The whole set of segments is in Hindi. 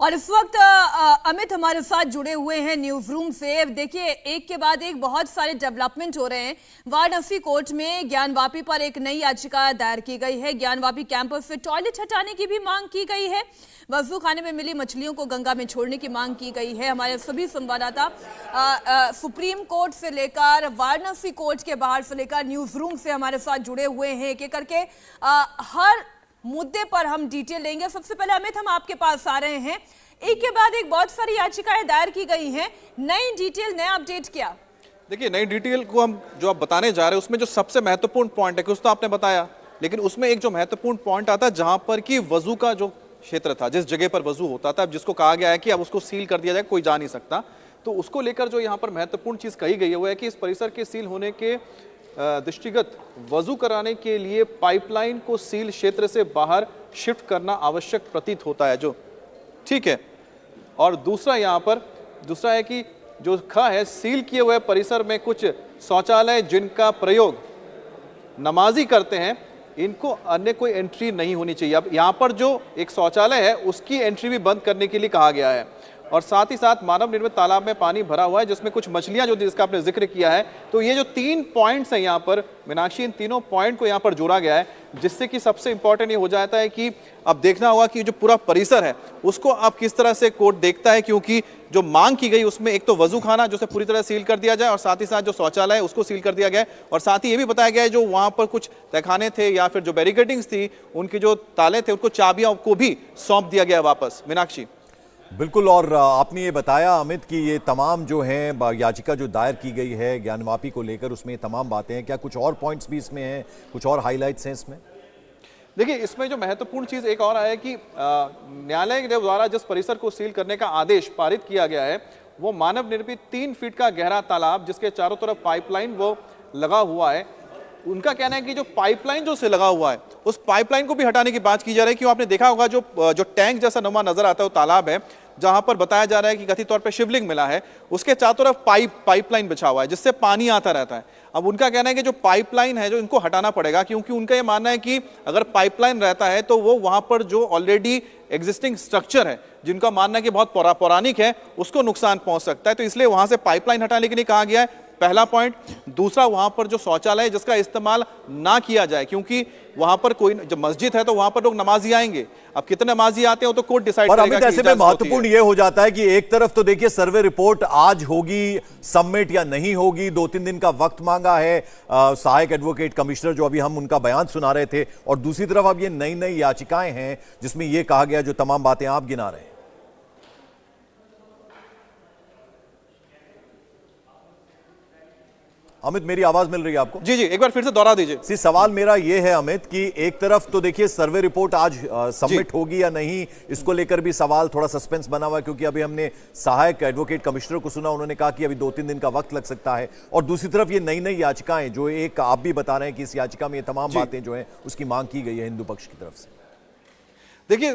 और इस वक्त अमित हमारे साथ जुड़े हुए हैं न्यूज रूम से। देखिए, एक के बाद एक बहुत सारे डेवलपमेंट हो रहे हैं। वाराणसी कोर्ट में ज्ञानवापी पर एक नई याचिका दायर की गई है। ज्ञानवापी कैंपस से टॉयलेट हटाने की भी मांग की गई है। वजू खाने में मिली मछलियों को गंगा में छोड़ने की मांग की गई है। हमारे सभी संवाददाता सुप्रीम कोर्ट से लेकर वाराणसी कोर्ट के बाहर से लेकर न्यूज रूम से हमारे साथ जुड़े हुए हैं। एक एक करके हर मुद्दे पर हम डिटेल लेंगे। सबसे पहले अमित, हम आपके पास आ रहे हैं। एक के बाद एक बहुत सारी याचिकाएं दायर की गई हैं। नई डिटेल, नया अपडेट क्या? देखिए, नई डिटेल को हम जो आप बताने जा रहे हैं उसमें जो सबसे महत्वपूर्ण पॉइंट है, कुछ तो आपने बताया, लेकिन उसमें एक जो महत्वपूर्ण पॉइंट आता है जहां पर कि वजू का जो क्षेत्र था, जिस जगह पर वजू होता था, जिसको कहा गया है कि अब उसको सील कर दिया जाए, कोई जा नहीं सकता, तो उसको लेकर जो यहाँ पर महत्वपूर्ण चीज कही गई है वो है कि इस परिसर के सील होने के दृष्टिगत वजू कराने के लिए पाइपलाइन को सील क्षेत्र से बाहर शिफ्ट करना आवश्यक प्रतीत होता है, जो ठीक है। और दूसरा यहाँ पर दूसरा है कि जो लिखा है, सील किए हुए परिसर में कुछ शौचालय जिनका प्रयोग नमाजी करते हैं, इनको अन्य कोई एंट्री नहीं होनी चाहिए। अब यहाँ पर जो एक शौचालय है उसकी एंट्री भी बंद करने के लिए कहा गया है। और साथ ही साथ मानव निर्मित तालाब में पानी भरा हुआ है जिसमें कुछ मछलियां, जो जिसका आपने जिक्र किया है। तो ये जो 3 पॉइंट्स हैं यहाँ पर, मीनाक्षी, इन तीनों पॉइंट को यहाँ पर जोड़ा गया है, जिससे कि सबसे इंपॉर्टेंट ये हो जाता है कि अब देखना होगा कि जो पूरा परिसर है उसको अब किस तरह से कोर्ट देखता है, क्योंकि जो मांग की गई उसमें एक तो वजू खाना जो पूरी तरह सील कर दिया जाए, और साथ ही साथ जो शौचालय है उसको सील कर दिया गया है, और साथ ही ये भी बताया गया है जो वहां पर कुछ तहखाने थे या फिर जो बैरिकेडिंग्स थी, उनके जो ताले थे, उनको चाबियां को भी सौंप दिया गया वापस। मीनाक्षी, बिल्कुल। और आपने ये बताया अमित कि ये तमाम जो हैं याचिका जो दायर की गई है ज्ञानवापी को लेकर, उसमें ये तमाम बातें हैं। क्या कुछ और पॉइंट्स भी इसमें हैं, कुछ और हाइलाइट्स हैं इसमें? देखिए, इसमें जो महत्वपूर्ण चीज एक और है कि न्यायालय के द्वारा जिस परिसर को सील करने का आदेश पारित किया गया है वो मानव निर्मित 3 फीट का गहरा तालाब जिसके चारों तरफ पाइपलाइन वो लगा हुआ है। उनका कहना है कि जो पाइपलाइन जो से लगा हुआ है उस पाइपलाइन को भी हटाने की बात की जा रही है। क्यों, आपने देखा होगा जो टैंक जैसा नुमा नजर आता है वो तालाब है जहां पर बताया जा रहा है कि कथित तौर पे शिवलिंग मिला है, उसके चारों तरफ पाइपलाइन बिछा हुआ है जिससे पानी आता रहता है। अब उनका कहना है कि जो पाइपलाइन है जो इनको हटाना पड़ेगा, क्योंकि उनका ये मानना है कि अगर पाइपलाइन रहता है तो वो वहां पर जो ऑलरेडी एग्जिस्टिंग स्ट्रक्चर है, जिनका मानना है कि बहुत पौराणिक है, उसको नुकसान पहुंच सकता है। तो इसलिए वहां से पाइपलाइन हटाने के लिए कहा गया है, पहला पॉइंट। दूसरा, वहां पर जो शौचालय है जिसका इस्तेमाल ना किया जाए, क्योंकि वहां पर कोई जब मस्जिद है तो वहां पर लोग नमाजी आएंगे। अब कितने नमाजी आते हैं तो कोर्ट डिसाइड करेगा। अमित, ऐसे में महत्वपूर्ण यह हो जाता है कि एक तरफ तो देखिए सर्वे रिपोर्ट आज होगी, सबमिट या नहीं होगी, 2-3 दिन का वक्त मांगा है सहायक एडवोकेट कमिश्नर, जो अभी हम उनका बयान सुना रहे थे, और दूसरी तरफ अब ये नई याचिकाएं हैं जिसमें यह कहा गया जो तमाम बातें आप गिना रहे हैं। अमित, मेरी आवाज मिल रही है आपको? जी, एक बार फिर से दोहरा दीजिए। सवाल मेरा यह है अमित कि एक तरफ तो देखिए सर्वे रिपोर्ट आज सबमिट होगी या नहीं, इसको लेकर भी सवाल, थोड़ा सस्पेंस बना हुआ है, क्योंकि अभी हमने सहायक एडवोकेट कमिश्नर को सुना, उन्होंने कहा कि अभी 2-3 दिन का वक्त लग सकता है। और दूसरी तरफ ये नई याचिकाएं, जो एक आप भी बता रहे हैं कि इस याचिका में ये तमाम बातें जो है उसकी मांग की गई है हिंदू पक्ष की तरफ से। देखिए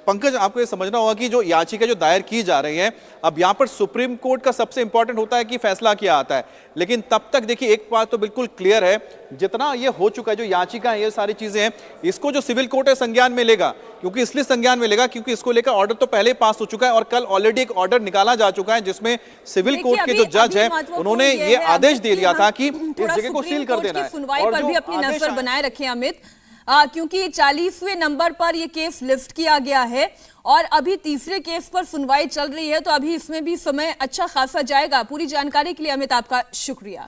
पंकज, आपको ये समझना होगा कि जो याचिका जो दायर की जा रही है, अब यहाँ पर सुप्रीम कोर्ट का सबसे इंपॉर्टेंट होता है कि फैसला क्या आता है। लेकिन तब तक देखिए एक बात तो बिल्कुल क्लियर है, जितना ये हो चुका है, जो याचिका है, ये सारी चीजें हैं, इसको जो सिविल कोर्ट है संज्ञान में लेगा। क्योंकि इसलिए संज्ञान में लेगा क्योंकि इसको लेकर ऑर्डर तो पहले पास हो चुका है, और कल ऑलरेडी एक ऑर्डर निकाला जा चुका है जिसमें सिविल कोर्ट के जो जज है उन्होंने ये आदेश दे दिया था कि इस जगह को सील कर देना है। सुनवाई पर भी अपनी नजर बनाए रखें अमित, क्योंकि 40वें नंबर पर यह केस लिस्ट किया गया है और अभी तीसरे केस पर सुनवाई चल रही है, तो अभी इसमें भी समय अच्छा खासा जाएगा। पूरी जानकारी के लिए अमित आपका शुक्रिया।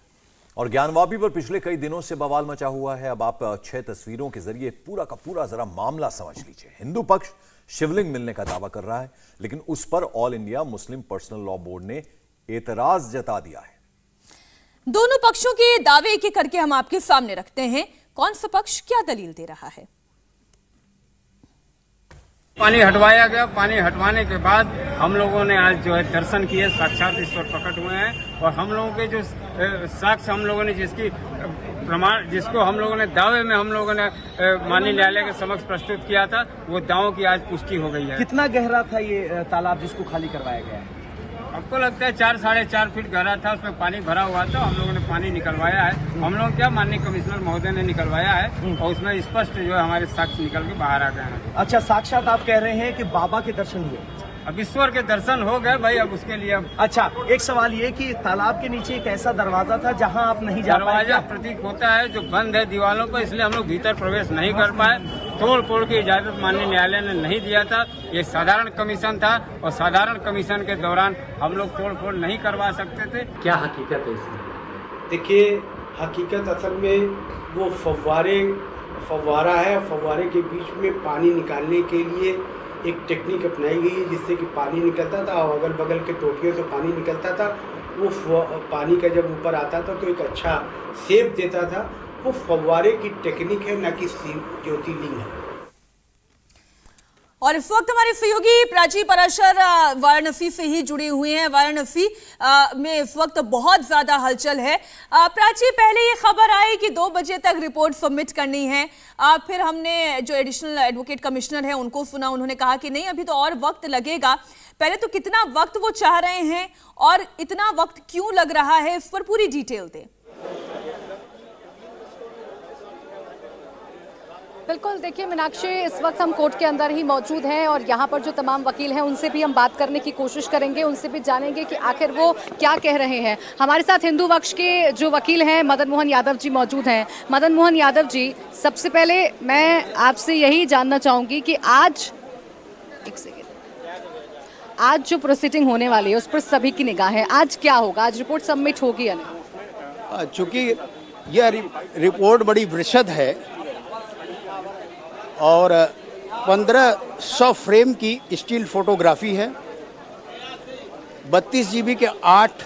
और ज्ञानवापी पर पिछले कई दिनों से बवाल मचा हुआ है। अब आप 6 तस्वीरों के जरिए पूरा का पूरा जरा मामला समझ लीजिए। हिंदू पक्ष शिवलिंग मिलने का दावा कर रहा है, लेकिन उस पर all India Muslim personal law board ने एतराज जता दिया है। दोनों पक्षों के दावे एक एक करके हम आपके सामने रखते हैं। कौन सा पक्ष क्या दलील दे रहा है? पानी हटवाया गया। पानी हटवाने के बाद हम लोगों ने आज जो है दर्शन किए, साक्षात ईश्वर प्रकट हुए हैं, और हम लोगों के जो साक्ष्य हम लोगों ने जिसकी प्रमाण, जिसको हम लोगों ने दावे में हम लोगों ने माननीय न्यायालय के समक्ष प्रस्तुत किया था, वो दावों की आज पुष्टि हो गई है। कितना गहरा था ये तालाब जिसको खाली करवाया गया है? हमको लगता है 4-4.5 फीट गहरा था, उसमें पानी भरा हुआ था। हम लोगों ने पानी निकलवाया है। हम लोग क्या, माननीय कमिश्नर महोदय ने निकलवाया है, और उसमें स्पष्ट जो है हमारे साक्ष्य निकल के बाहर आ गए हैं। अच्छा, साक्षात आप कह रहे हैं कि बाबा के दर्शन हुए? अब ईश्वर के दर्शन हो गए भाई, अब उसके लिए अब अच्छा, एक सवाल ये कि तालाब के नीचे एक ऐसा दरवाजा था जहां आप नहीं जा पाए। दरवाजा प्रतीक होता है जो बंद है दीवारों पर, इसलिए हम लोग भीतर प्रवेश नहीं कर पाए। तोड़ फोड़ की इजाजत माननीय न्यायालय ने नहीं दिया था। ये साधारण कमीशन था और साधारण कमीशन के दौरान हम लोग तोड़ फोड़ नहीं करवा सकते थे। क्या हकीकत है इसमें? देखिए, हकीकत असल में वो फव्वारा है। फव्वारे के बीच में पानी निकालने के लिए एक टेक्निक अपनाई गई है जिससे कि पानी निकलता था और अगल बगल के टोटियों से पानी निकलता था। वो पानी का जब ऊपर आता था तो एक अच्छा शेप देता था। वो फव्वारे की टेक्निक है, न कि ज्योतिर्लिंग है। और इस वक्त हमारे सहयोगी प्राची पराशर वाराणसी से ही जुड़ी हुई हैं। वाराणसी में इस वक्त बहुत ज्यादा हलचल है। प्राची, पहले ये खबर आई कि 2 बजे तक रिपोर्ट सबमिट करनी है, फिर हमने जो एडिशनल एडवोकेट कमिश्नर है उनको सुना, उन्होंने कहा कि नहीं अभी तो और वक्त लगेगा। पहले तो कितना वक्त वो चाह रहे हैं और इतना वक्त क्यों लग रहा है, इस पर पूरी डिटेल दें। बिल्कुल, देखिए मीनाक्षी, इस वक्त हम कोर्ट के अंदर ही मौजूद हैं और यहाँ पर जो तमाम वकील हैं उनसे भी हम बात करने की कोशिश करेंगे, उनसे भी जानेंगे कि आखिर वो क्या कह रहे हैं। हमारे साथ हिंदू पक्ष के जो वकील हैं मदन मोहन यादव जी मौजूद हैं। मदन मोहन यादव जी, सबसे पहले मैं आपसे यही जानना चाहूँगी कि आज जो प्रोसीडिंग होने वाली है उस पर सभी की निगाह है, आज क्या होगा, आज रिपोर्ट सबमिट होगी या नहीं? चूँकि यह रिपोर्ट बड़ी विशद है और 1500 फ्रेम की स्टील फोटोग्राफी है, 32 GB के 8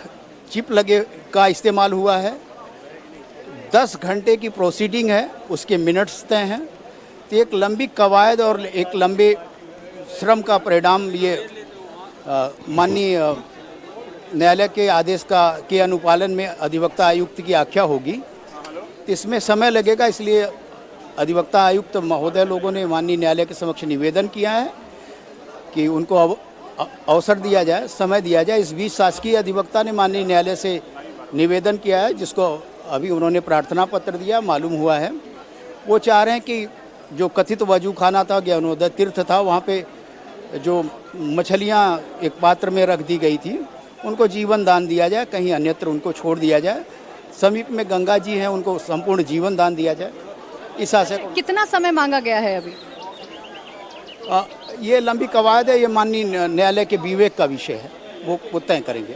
चिप लगे का इस्तेमाल हुआ है, 10 घंटे की प्रोसीडिंग है, उसके मिनट्स तय हैं। तो एक लंबी कवायद और एक लंबे श्रम का परिणाम ये माननीय न्यायालय के आदेश के अनुपालन में अधिवक्ता आयुक्त की आख्या होगी। तो इसमें समय लगेगा, इसलिए अधिवक्ता आयुक्त महोदय लोगों ने माननीय न्यायालय के समक्ष निवेदन किया है कि उनको अवसर दिया जाए, समय दिया जाए। इस बीच शासकीय अधिवक्ता ने माननीय न्यायालय से निवेदन किया है, जिसको अभी उन्होंने प्रार्थना पत्र दिया, मालूम हुआ है। वो चाह रहे हैं कि जो कथित वजू खाना था, ज्ञानोदय तीर्थ था, वहाँ पे जो मछलियाँ एक पात्र में रख दी गई थी उनको जीवन दान दिया जाए, कहीं अन्यत्र उनको छोड़ दिया जाए। समीप में गंगा जी हैं, उनको संपूर्ण जीवन दान दिया जाए। इस आशय को कितना समय मांगा गया है अभी? ये लंबी कवायद है, ये माननीय न्यायालय के विवेक का विषय है, वो तय करेंगे।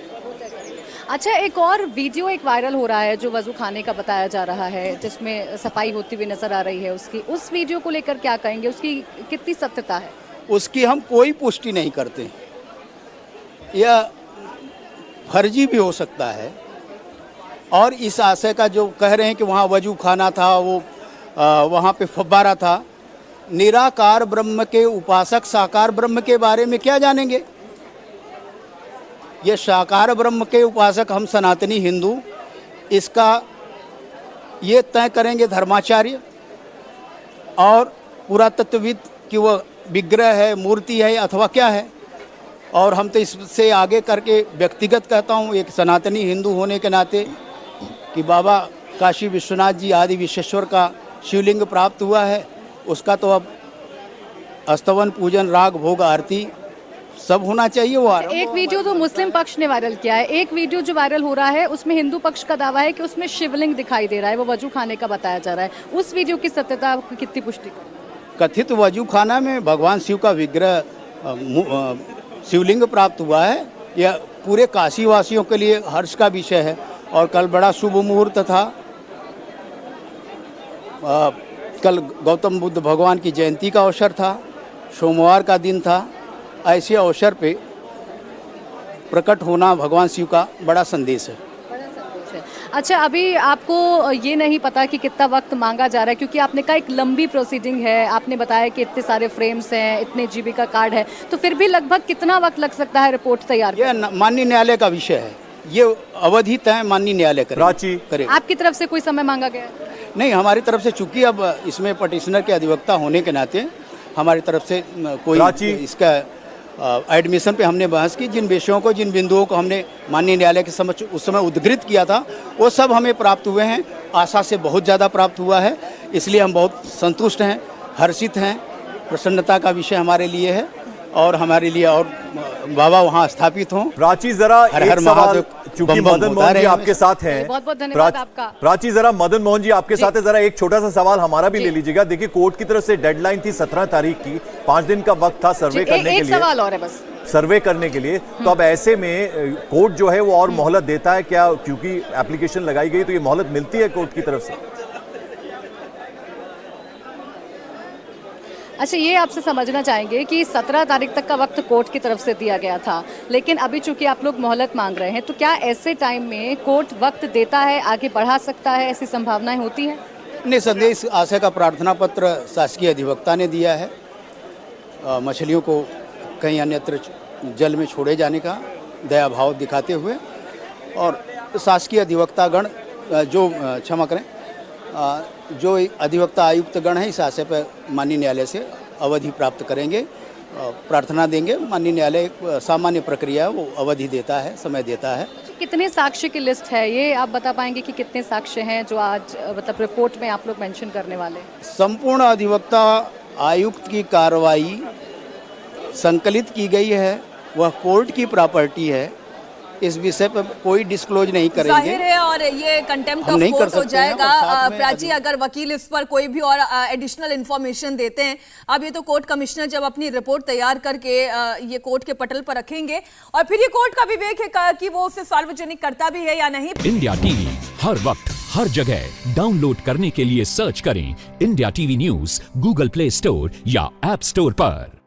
अच्छा, एक और वीडियो एक वायरल हो रहा है जो वजू खाने का बताया जा रहा है, जिसमें सफाई होती हुई नजर आ रही है। उस वीडियो को लेकर क्या कहेंगे, उसकी कितनी सत्यता है? उसकी हम कोई पुष्टि नहीं करते। यह फर्जी भी हो सकता है और इस आशय का जो कह रहे हैं कि वहाँ वजू खाना था, वो वहाँ पे फव्वारा था, निराकार ब्रह्म के उपासक साकार ब्रह्म के बारे में क्या जानेंगे? ये साकार ब्रह्म के उपासक हम सनातनी हिंदू, इसका ये तय करेंगे धर्माचार्य और पुरातत्वविद कि वह विग्रह है, मूर्ति है अथवा क्या है। और हम तो इससे आगे करके व्यक्तिगत कहता हूँ, एक सनातनी हिंदू होने के नाते, कि बाबा काशी विश्वनाथ जी आदि विश्वेश्वर का शिवलिंग प्राप्त हुआ है, उसका तो अब स्तवन, पूजन, राग, भोग, आरती सब होना चाहिए। वो एक वीडियो तो मुस्लिम पक्ष ने वायरल किया है, एक वीडियो जो वायरल हो रहा है उसमें हिंदू पक्ष का दावा है कि उसमें शिवलिंग दिखाई दे रहा है, वो वजू खाने का बताया जा रहा है। उस वीडियो की सत्यता कितनी पुष्टि? कथित वजू खाना में भगवान शिव का विग्रह शिवलिंग प्राप्त हुआ है, यह पूरे काशी वासियों के लिए हर्ष का विषय है। और कल बड़ा शुभ मुहूर्त था, कल गौतम बुद्ध भगवान की जयंती का अवसर था, सोमवार का दिन था। ऐसे अवसर पे प्रकट होना भगवान शिव का बड़ा संदेश है। अच्छा, अभी आपको ये नहीं पता कि कितना वक्त मांगा जा रहा है, क्योंकि आपने कहा एक लंबी प्रोसीडिंग है, आपने बताया कि इतने सारे फ्रेम्स हैं, इतने जीबी का कार्ड है, तो फिर भी लगभग कितना वक्त लग सकता है रिपोर्ट तैयार? यह माननीय न्यायालय का विषय है, ये अवधि तय माननीय न्यायालय करे। आपकी तरफ से कोई समय मांगा गया? नहीं, हमारी तरफ से, चूंकि अब इसमें पटिशनर के अधिवक्ता होने के नाते हमारी तरफ से कोई इसका एडमिशन पे हमने बहस की। जिन विषयों को, जिन बिंदुओं को हमने माननीय न्यायालय के समक्ष उस समय उद्धृत किया था, वो सब हमें प्राप्त हुए हैं। आशा से बहुत ज़्यादा प्राप्त हुआ है, इसलिए हम बहुत संतुष्ट हैं, हर्षित हैं। प्रसन्नता का विषय हमारे लिए है और हमारे लिए और बाबा वहाँ स्थापित हों। प्राची जरा हर एक हर सवाल, महादेव, चूंकि बम बम मदन होता मोहन जी रहे आपके साथ हैं, बहुत-बहुत धन्यवाद आपका। प्राची जरा मदन मोहन जी आपके साथ है, जरा एक छोटा सा सवाल हमारा भी ले लीजिएगा। देखिए कोर्ट की तरफ से डेडलाइन थी 17 तारीख की, 5 दिन का वक्त था सर्वे करने के एक लिए, सवाल और है बस। सर्वे करने के लिए। तो अब ऐसे में कोर्ट जो है वो और मोहलत देता है क्या? क्योंकि एप्लीकेशन लगाई गई तो ये मोहलत मिलती है कोर्ट की तरफ से? अच्छा, ये आपसे समझना चाहेंगे कि 17 तारीख तक का वक्त कोर्ट की तरफ से दिया गया था, लेकिन अभी चूंकि आप लोग मोहलत मांग रहे हैं, तो क्या ऐसे टाइम में कोर्ट वक्त देता है, आगे बढ़ा सकता है, ऐसी संभावनाएं होती हैं? निसंदेह इस आशय का प्रार्थना पत्र शासकीय अधिवक्ता ने दिया है। मछलियों को कहीं अन्यत्र जल में छोड़े जाने का दया भाव दिखाते हुए, और शासकीय अधिवक्तागण जो क्षमा करें जो अधिवक्ता आयुक्त गण है इस आशय पर माननीय न्यायालय से अवधि प्राप्त करेंगे, प्रार्थना देंगे। माननीय न्यायालय सामान्य प्रक्रिया वो अवधि देता है, समय देता है। कितने साक्ष्य की लिस्ट है ये आप बता पाएंगे कि कितने साक्ष्य हैं जो आज मतलब रिपोर्ट में आप लोग मेंशन करने वाले? संपूर्ण अधिवक्ता आयुक्त की कार्रवाई संकलित की गई है, वह कोर्ट की प्रॉपर्टी है, इस विषय पर कोई डिस्क्लोज नहीं करेंगे। जाहिर है, और ये कंटेम्प्ट ऑफ कोर्ट हो जाएगा। प्राची, अगर वकील इस पर कोई भी और एडिशनल इंफॉर्मेशन देते हैं, अब ये तो कोर्ट कमिश्नर जब अपनी रिपोर्ट तैयार करके ये कोर्ट के पटल पर रखेंगे, और फिर ये कोर्ट का विवेक है कि वो उसे सार्वजनिक करता भी है या नहीं। इंडिया टीवी हर वक्त हर जगह डाउनलोड करने के लिए सर्च करें India TV news Google play store या ऐप स्टोर पर।